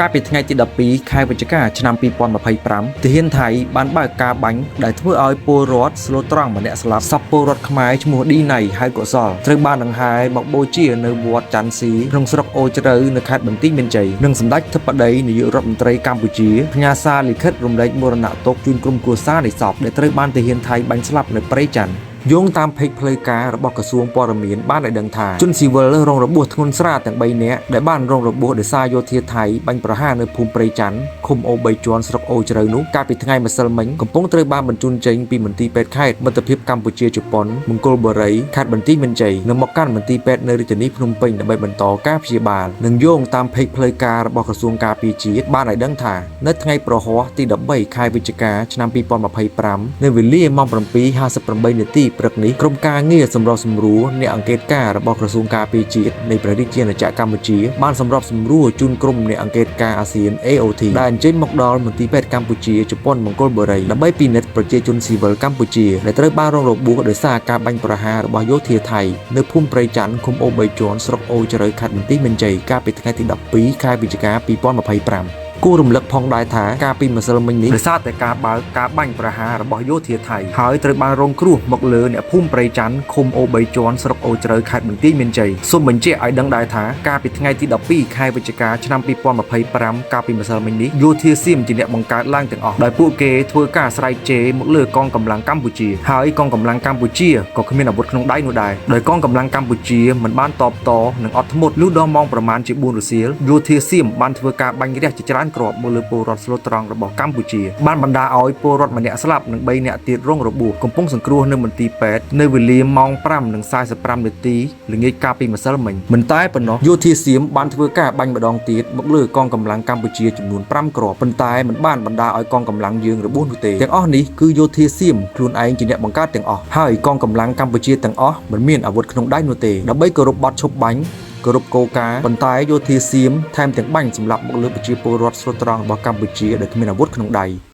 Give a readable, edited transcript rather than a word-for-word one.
ការពីថ្ងៃទី12ខែវិច្ឆិកាឆ្នាំ2025ទាហានថៃបានបើកការបាញ់ដែលធ្វើឲ្យពលរដ្ឋស្លូតត្រង់ម្នាក់ស្លាប់សពពលរដ្ឋខ្មែរឈ្មោះឌីណៃហៅកុសលត្រូវបានដង្ហែមកបូជានៅវត្តច័ន្ទស៊ីក្នុងស្រុកអូជ្រៅនៅខេត្តបន្ទាយមានជ័យនិងសម្ដេចធិបតីនាយករដ្ឋមន្ត្រីកម្ពុជាផ្ញើសារលិខិតរំលែកមរណទុក្ខជូនក្រុមគ្រួសារនៃសពដែលត្រូវបានទាហានថៃបាញ់ស្លាប់នៅព្រៃច័ន្ទយោងតាមពេកផ្លូវការរបស់ក្រសួងព័ត៌មានបានឲ្យដឹងថាជនស៊ីវិលរងរបួសធ្ងន់ស្រាលទាំង3នាក់ដែលបានរងរបួសដោយសារយោធាថៃបាញ់ប្រហារនៅភូមិព្រៃច័ន្ទឃុំអូ3ជាន់ស្រុកអូជ្រៅនោះកាលពីថ្ងៃម្សិលមិញកំពុងត្រូវបានបញ្ជូនចេញពីមន្ទីរពេទ្យខេត្តមិត្តភាពកម្ពុជាជប៉ុនមង្គលបុរីខេត្តបន្ទាយមានជ័យនិងមកកាន់មន្ទីរពេទ្យនៅរាជធានីភ្នំពេញដើម្បីបន្តការព្យាបាលនិងយោងតាមពេកផ្លូវការរបស់ក្រសួងការពារជាតិបានឲ្យដឹងថានៅថ្ងៃប្រហ័សទី13ខែវិច្ឆិកាឆ្នាំ2025នៅវេលាម៉ោង 7:58 នាទីព្រឹកនេះក្រុមការងារសម្របសម្រួលអ្នកអង្កេតការរបស់ក្រសួងការពារជាតិនៃព្រះរាជាណាចក្រកម្ពុជាបានសម្របសម្រួលជូនក្រុមអ្នកអង្កេតការអាស៊ាន AOT ដែលអញ្ជើញមកដល់មន្ទីរពេទ្យកម្ពុជាជប៉ុនមង្គលបុរីដើម្បីពិនិត្យប្រជាជនស៊ីវិលកម្ពុជាដែលត្រូវបានរងរបួសដោយសារការបាញ់ប្រហាររបស់យោធាថៃនៅភូមិព្រៃច័ន្ទឃុំអូ3ជាន់ស្រុកអូជ្រៅខេត្តបន្ទាយមានជ័យកាលពីថ្ងៃទី12ខែវិច្ឆិកា2025គួររំលឹកផងដែរថាការពីម្សិលមិញនេះដោយសារតែការបើកការបាញ់ប្រហាររបស់យោធាថៃហើយត្រូវបានរងគ្រោះមកលើអ្នកភូមិព្រៃច័ន្ទឃុំអូ3ជាន់ស្រុកអូជ្រៅខេត្តបន្ទាយមានជ័យសូមបញ្ជាក់ឲ្យដឹងដែរថាកាលពីថ្ងៃទី12ខែវិច្ឆិកាឆ្នាំ2025កាលពីម្សិលមិញនេះយោធាសៀមជាអ្នកបង្កើតឡើងទាំងអស់ដោយពួកគេធ្វើការស្រែកជេរមកលើកងកម្លាំងកម្ពុជាហើយកងកម្លាំងកម្ពុជាក៏គ្មានអាវុធក្នុងដៃនោះដែរដោយកងកម្លាំងកម្ពុជាមិនបានតបតនិងអត់ធ្មត់លុះដល់ម៉ោងប្រមាណជា4រសៀលយោធាសៀមបានធ្វើការបាញ់រះជាច្រើនគ្រាប់មកលើពលរដ្ឋស្លូតត្រង់របស់កម្ពុជាបានបណ្ដាឲ្យពលរដ្ឋម្នាក់ស្លាប់និង3នាក់ទៀតរងរបួសកំពុងសង្គ្រោះនៅមន្ទីរពេទ្យនៅវេលាម៉ោង 5:45 នាទីល្ងាចកាលពីម្សិលមិញមិនតែប៉ុណ្ណោះយោធាសៀមបានធ្វើការបាញ់ម្ដងទៀតមកលើកងកម្លាំងកម្ពុជាចំនួន5គ្រាប់ប៉ុន្តែមិនបានបណ្ដាឲ្យកងកម្លាំងយើងរបួសនោះទេទាំងអស់នេះគឺយោធាសៀមខ្លួនឯងជាអ្នកបង្កើតទាំងអស់ហើយកងកម្លាំងកម្ពុជាទាំងអស់មិនមានអាវុធក្នុងដៃនោះទេដើម្បីគោរពបទឈប់បាញ់គោរពគោលការណ៍ប៉ុន្តែយោធាសៀមថែមទាំងបាញ់សម្លាប់មកលើប្រជាពលរដ្ឋស្លូតត្រង់របស់កម្ពុជាដែលគ្មានអាវុធក្នុងដៃ